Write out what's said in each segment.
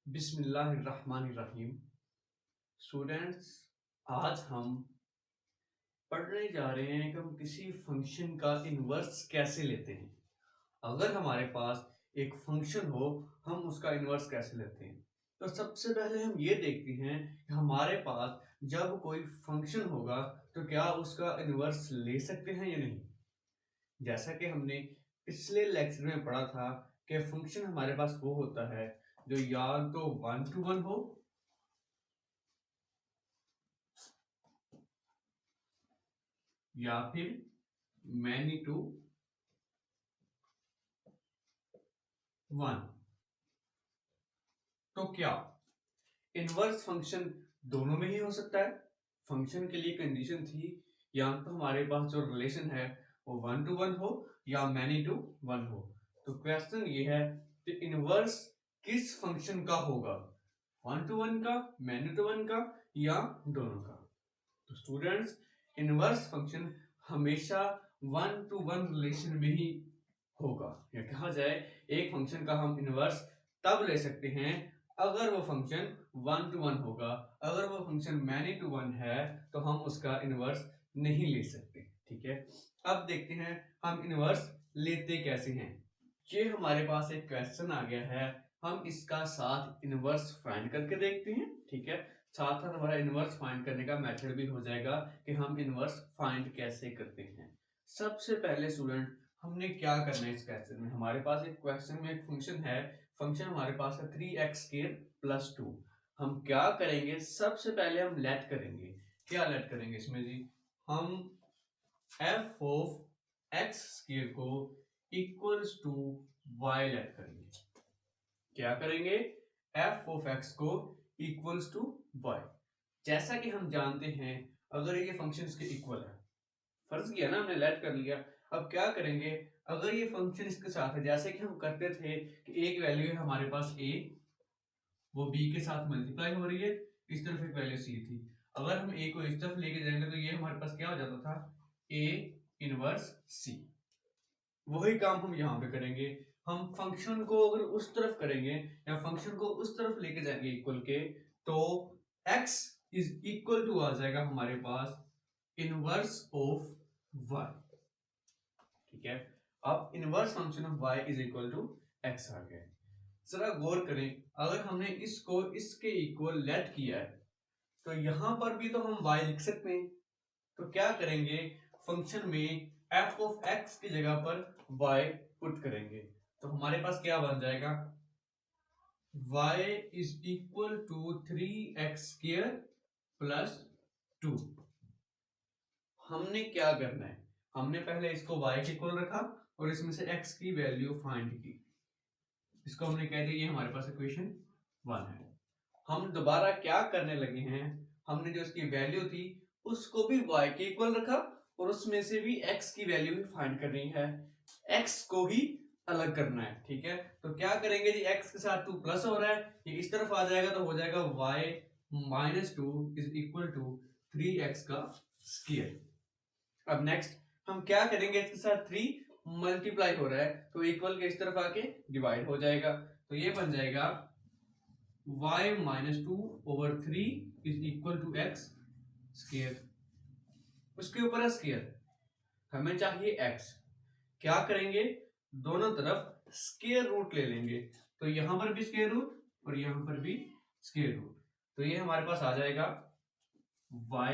बिस्मिल्लाहिर्रहमानिर्रहीम। स्टूडेंट्स, आज हम पढ़ने जा रहे हैं कि हम किसी फंक्शन का इन्वर्स कैसे लेते हैं। अगर हमारे पास एक फंक्शन हो, हम उसका इन्वर्स कैसे लेते हैं। तो सबसे पहले हम ये देखते हैं कि हमारे पास जब कोई फंक्शन होगा तो क्या उसका इन्वर्स ले सकते हैं या नहीं। जैसा कि हमने पिछले लेक्चर में पढ़ा था कि फंक्शन हमारे पास वो होता है जो या तो 1 to 1 हो या फिर मैनी टू 1। तो क्या इनवर्स फंक्शन दोनों में ही हो सकता है। फंक्शन के लिए कंडीशन थी या तो हमारे पास जो रिलेशन है वो 1 to 1 हो या मैनी टू 1 हो। तो क्वेश्चन ये है कि इनवर्स किस फंक्शन का होगा, 1 to 1 का, मैनी टू 1 का या दोनों का। तो स्टूडेंट्स, इनवर्स फंक्शन हमेशा 1 to 1 रिलेशन में ही होगा, या कहा जाए एक फंक्शन का हम इनवर्स तब ले सकते हैं अगर वो फंक्शन 1 to 1 होगा। अगर वो फंक्शन मैनी टू 1 है तो हम उसका इनवर्स नहीं ले सकते। ठीक है, अब देखते हैं हम इनवर्स लेते कैसे हैं। ये हमारे पास एक क्वेश्चन आ गया है, हम इसका साथ इनवर्स फाइंड करके देखते हैं। ठीक है, साथ साथ हमारा इनवर्स फाइंड करने का मेथड भी हो जाएगा कि हम इनवर्स फाइंड कैसे करते हैं। सबसे पहले स्टूडेंट, हमने क्या करना है इस क्वेश्चन में। हमारे पास एक क्वेश्चन में एक फंक्शन है, फंक्शन हमारे पास है 3x² + 2। हम क्या करेंगे, सबसे पहले हम लेट करेंगे। क्या लेट करेंगे इसमें जी, हम f(x² को इक्वल्स टू y लेट करेंगे। क्या करेंगे, f(x) को इक्वल्स टू y। जैसा कि हम जानते हैं अगर ये फंक्शन इसके इक्वल है, फर्ज किया ना हमने, लेट कर लिया। अब क्या करेंगे, अगर ये फंक्शन इसके साथ है, जैसे कि हम करते थे कि एक वैल्यू है हमारे पास a, वो b के साथ मल्टीप्लाई हो रही है, इस तरफ एक वैल्यू c थी। अगर हम a को इस तरफ लेके जाएंगे तो ये हमारे पास क्या हो जाता था, a इनवर्स c। वही काम हम यहाँ पे करेंगे। हम फंक्शन को अगर उस तरफ करेंगे या फंक्शन को उस तरफ लेके जाएंगे इक्वल के, तो x इज इक्वल टू आ जाएगा हमारे पास इनवर्स ऑफ y। ठीक है, अब inverse function of y is equal to x आ गया। जरा गौर करें, अगर हमने इसको इसके इक्वल लेट किया है तो यहां पर भी तो हम y लिख सकते हैं। तो क्या करेंगे, फंक्शन में f(x) की जगह पर y पुट करेंगे, तो हमारे पास क्या बन जाएगा, y is equal to 3x² + 2। हमने क्या करना है, हमने पहले इसको y के इक्वल रखा और इसमें से x की वैल्यू फाइंड की। इसको हमने कह दिया ये हमारे पास इक्वेशन 1 है। हम दोबारा क्या करने लगे हैं, हमने जो इसकी वैल्यू थी उसको भी y के इक्वल रखा और उसमें से भी x की वैल्यू भी फाइंड करनी है, x को ही अलग करना है। ठीक है, तो क्या करेंगे जी, x के साथ 2 प्लस हो रहा है, ये इस तरफ आ जाएगा तो हो जाएगा y - 2 is equal to 3x²। अब नेक्स्ट हम क्या करेंगे, इसके साथ 3 मल्टीप्लाई हो रहा है तो इक्वल के इस तरफ आके डिवाइड हो जाएगा, तो ये बन जाएगा y - 2/3 is equal to x²। उसके ऊपर है स्क्वायर, हमें चाहिए x। क्या करेंगे, दोनों तरफ स्क्वायर रूट ले लेंगे, तो यहां पर भी स्क्वायर रूट और यहां पर भी स्क्वायर रूट, तो ये हमारे पास आ जाएगा y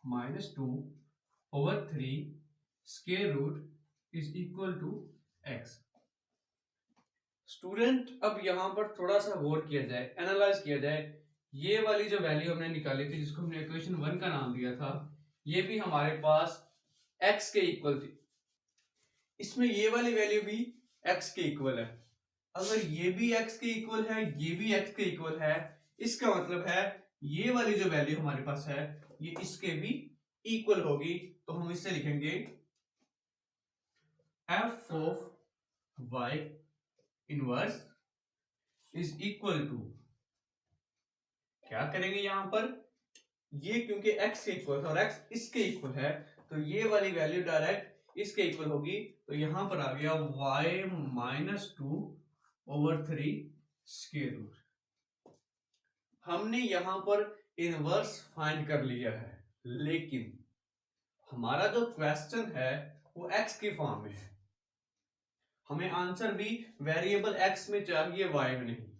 - 2/3 square root is equal to x। Student, अब यहां पर थोड़ा सा गौर किया जाए, एनालाइज किया जाए। ये वाली जो वैल्यू हमने निकाली थी जिसको हमने इक्वेशन 1 का नाम दिया था, ये भी हमारे पास x के इक्वल थी। इसमें ये वाली वैल्यू भी x के इक्वल है। अगर ये भी x के इक्वल है, ये भी x के इक्वल है, इसका मतलब है ये वाली जो वैल्यू हमारे पास है ये इसके भी इक्वल होगी। तो हम इससे लिखेंगे f(y) inverse is equal to, क्या करेंगे यहां पर, ये क्योंकि x के इक्वल है और x इसके इक्वल है तो ये वाली वैल्यू डायरेक्ट इसके इक्वल होगी, तो यहां पर आ गया y - 2/3 स्क्वायर रूट। हमने यहां पर इनवर्स फाइंड कर लिया है, लेकिन हमारा जो क्वेश्चन है वो x की फॉर्म में है। हमें आंसर भी वेरिएबल x में चाहिए, y में नहीं।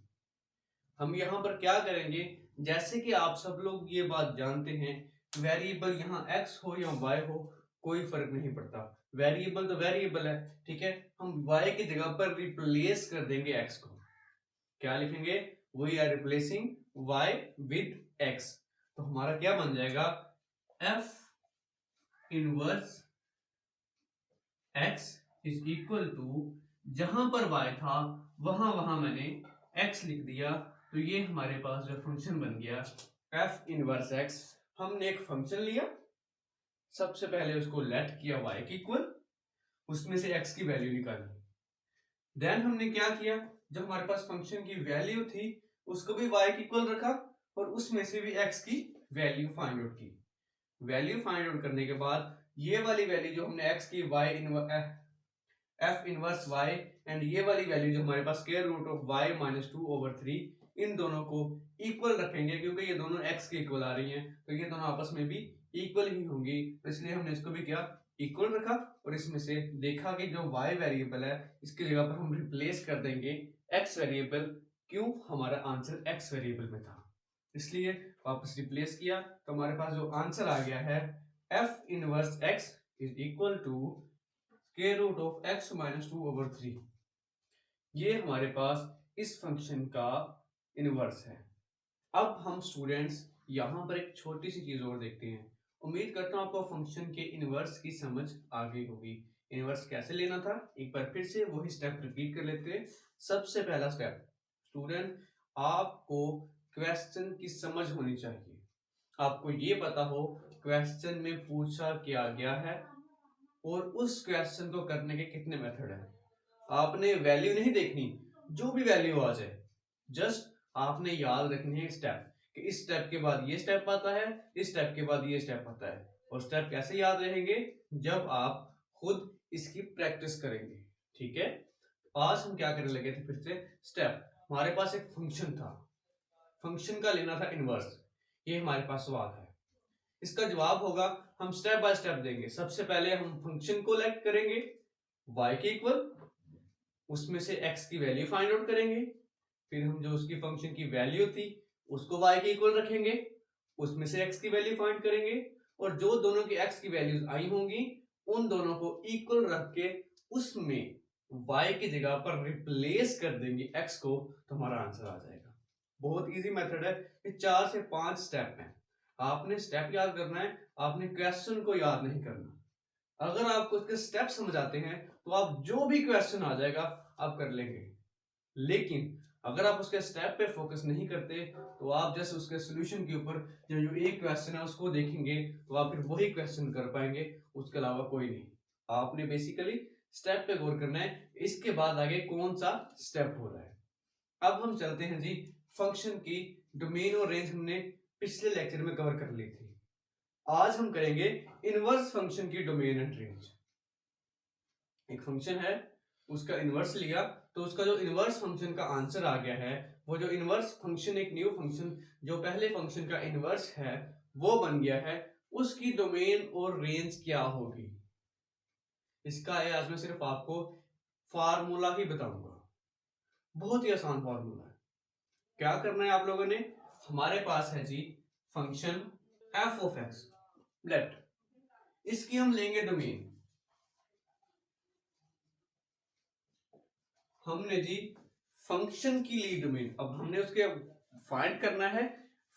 हम यहां पर क्या करेंगे, जैसे कि आप सब लोग ये बात जानते हैं, वेरिएबल यहाँ x हो या y हो कोई फर्क नहीं पड़ता, वेरिएबल तो वेरिएबल है, ठीक है। हम y की जगह पर रिप्लेस कर देंगे x को। क्या लिखेंगे, we are replacing y with x। तो हमारा क्या बन जाएगा, f inverse x is equal to, जहां पर y था वहां मैंने x लिख दिया, तो ये हमारे पास जो फंक्शन बन गया f इनवर्स x। हमने एक फंक्शन लिया, सबसे पहले उसको लेट किया y की इक्वल, उसमें से x की वैल्यू निकाली। देन हमने क्या किया, जब हमारे पास फंक्शन की वैल्यू थी उसको भी y की इक्वल रखा और उसमें से भी x की वैल्यू फाइंड आउट की। वैल्यू फाइंड आउट करने के बाद ये वाली वैल्यू जो हमने x की f इनवर्स y एंड ये वाली वैल्यू जो हमारे पास square root of y minus 2/3, इन दोनों को इक्वल रखेंगे, क्योंकि ये दोनों x के इक्वल आ रही हैं, तो ये दोनों आपस में भी इक्वल ही होंगी, तो इसलिए हमने इसको भी क्या इक्वल रखा। और इसमें से देखा कि जो y वेरिएबल है इसकी जगह पर हम रिप्लेस कर देंगे x वेरिएबल, क्यों, हमारा आंसर x वेरिएबल में था, इसलिए वापस रिप्लेस किया, तो हमारे पास जो आंसर आ गया है f inverse x is equal to square root of x minus 2/3। ये हमारे पास इस फंक्शन का इनवर्स है। अब हम स्टूडेंट्स यहां पर एक छोटी सी चीज और देखते हैं। उम्मीद करता हूं आपको फंक्शन के इनवर्स की समझ आ गई होगी। इनवर्स कैसे लेना था, एक बार फिर से वही स्टेप रिपीट कर लेते हैं। सबसे पहला स्टेप, स्टूडेंट आपको क्वेश्चन की समझ होनी चाहिए, आपको ये पता हो क्वेश्चन में पूछा क्या गया है और उस क्वेश्चन को करने के कितने मेथड हैं। आपने वैल्यू नहीं देखनी, जो भी वैल्यू आ जाए, जस्ट आपने याद रखनी है स्टेप, कि इस स्टेप के बाद ये स्टेप आता है, इस स्टेप के बाद ये स्टेप आता है। और स्टेप कैसे याद रहेंगे, जब आप खुद इसकी प्रैक्टिस करेंगे, ठीक है। आज हम क्या करने लगे थे, फिर से स्टेप। हमारे पास एक फंक्शन था, फंक्शन का लेना था इनवर्स, ये हमारे पास सवाल है। इसका जवाब होगा, हम स्टेप बाय स्टेप देंगे। सबसे पहले हम फंक्शन को लेट करेंगे y के इक्वल, उसमें से x की वैल्यू फाइंड आउट करेंगे, फिर हम जो उसकी फंक्शन की वैल्यू थी उसको y के इक्वल रखेंगे, उसमें से x की वैल्यू फाइंड करेंगे, और जो दोनों की x की वैल्यूज आई होंगी उन दोनों को इक्वल रख के उसमें y की जगह पर रिप्लेस कर देंगे x को, तो हमारा आंसर आ जाएगा। बहुत इजी मेथड है, ये 4 से 5 स्टेप हैं। आपने स्टेप याद करना है, आपने क्वेश्चन को याद नहीं करना। अगर आपको उसके स्टेप समझ आते हैं तो आप जो भी क्वेश्चन आ जाएगा आप कर लेंगे, लेकिन अगर आप उसके स्टेप पे फोकस नहीं करते तो आप जैसे उसके सॉल्यूशन के ऊपर जो एक क्वेश्चन है उसको देखेंगे तो आप फिर वही क्वेश्चन कर पाएंगे, उसके अलावा कोई नहीं। आपने बेसिकली स्टेप पे गौर करना है, इसके बाद आगे कौन सा स्टेप हो रहा है। अब हम चलते हैं जी, फंक्शन की डोमेन और रेंज हमने पिछले लेक्चर में कवर कर ली थी। आज हम करेंगे इनवर्स फंक्शन की डोमेन एंड रेंज। एक फंक्शन है, उसका इनवर्स लिया, तो उसका जो इनवर्स फंक्शन का आंसर आ गया है, वो जो इनवर्स फंक्शन, एक न्यू फंक्शन जो पहले फंक्शन का इनवर्स है वो बन गया है, उसकी डोमेन और रेंज क्या होगी। इसका है आज मैं सिर्फ आपको फार्मूला ही बताऊंगा, बहुत ही आसान फार्मूला है। क्या करना है आप लोगों ने, हमारे पास है G function f of x, let, इसकी हम लेंगे डोमेन। हमने जी फंक्शन की ली डोमेन, अब हमने उसके फाइंड करना है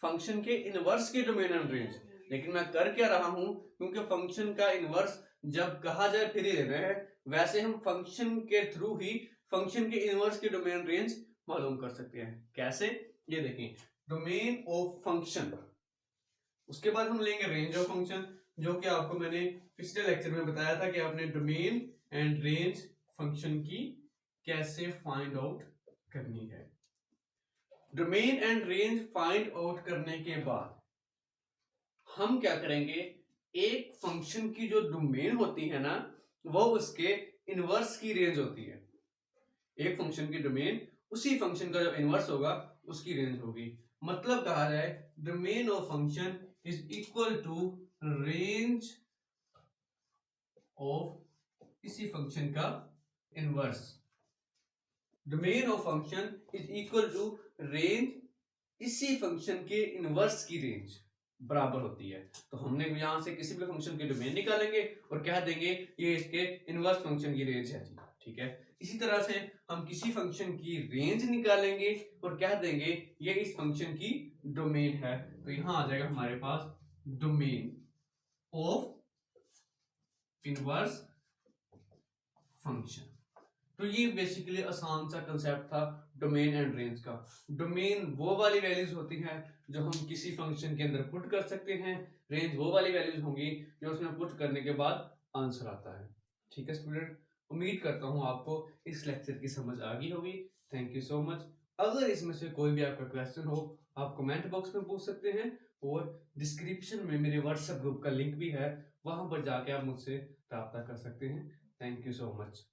फंक्शन के इनवर्स के डोमेन एंड रेंज। लेकिन मैं कर क्या रहा हूं, क्योंकि फंक्शन का इनवर्स जब कहा जाए फिर ही देना है, वैसे हम फंक्शन के थ्रू ही फंक्शन के इनवर्स के डोमेन रेंज मालूम कर सकते हैं। कैसे, ये देखें, डोमेन ऑफ फंक्शन, उसके बाद हम लेंगे रेंज ऑफ फंक्शन, जो कि आपको मैंने पिछले लेक्चर में बताया था कि आपने डोमेन एंड रेंज फंक्शन की कैसे फाइंड आउट करनी है। Domain and range find out करने के बाद हम क्या करेंगे, एक फंक्शन की जो डोमेन होती है ना, वो उसके इनवर्स की रेंज होती है। एक फंक्शन की डोमेन उसी फंक्शन का जो इनवर्स होगा उसकी रेंज होगी। मतलब कहा जाए domain of function is equal to range of इसी फंक्शन का inverse. Domain of function is equal to range इसी फंक्शन के इनवर्स की रेंज बराबर होती है। तो हमने यहां से किसी भी फंक्शन के डोमेन निकालेंगे और कह देंगे ये इसके इनवर्स फंक्शन की रेंज है जी, ठीक है। इसी तरह से हम किसी फंक्शन की रेंज निकालेंगे और कह देंगे ये इस फंक्शन की डोमेन है। तो यहां आ जाएगा हमारे पास डोमेन ऑफ इनवर्स फंक्शन। तो ये बेसिकली आसान सा कंसेप्ट था डोमेन एंड रेंज का। डोमेन वो वाली वैल्यूज होती हैं जो हम किसी फंक्शन के अंदर पुट कर सकते हैं, रेंज वो वाली वैल्यूज होंगी जो उसमें पुट करने के बाद आंसर आता है। ठीक है स्टूडेंट, उम्मीद करता हूँ आपको इस लेक्चर की समझ आ गई होगी। Thank you so much. अगर इसमें से कोई भी आपका क्वेश्चन हो आप कमेंट बॉक्स में पूछ सकते हैं और डिस्क्रिप्शन में मेरे व्हाट्सएप ग्रुप का लिंक भी है, वहां पर जाके आप मुझसे रब्ता कर सकते हैं। Thank you so much.